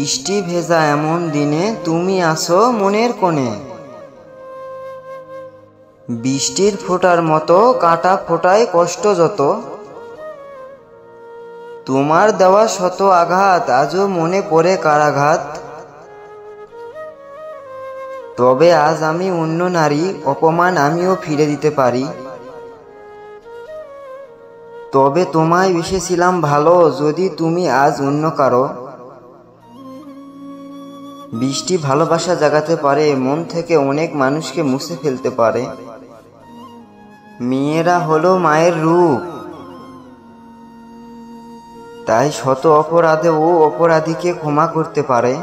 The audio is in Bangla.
বৃষ্টি ভেজা এমন দিনে তুমি আসো মনের কোণে। বৃষ্টির ফোঁটার মতো কাঁটা ফোঁটায় কষ্ট যত, তোমার দেওয়া শত আঘাত আজও মনে পড়ে কারাঘাত। তবে আজ আমি অন্য নারী, অপমান আমিও ফিরে দিতে পারি। তবে তোমায় বেসেছিলাম ভালো, যদি তুমি আজ অন্য কারো। বৃষ্টি ভালোবাসা জাগাতে পারে, মন থেকে অনেক মানুষকে মুছে ফেলতে পারে। মেয়েরা হলো মায়ের রূপ, তাই শত অপরাধে ও অপরাধীকে ক্ষমা করতে পারে।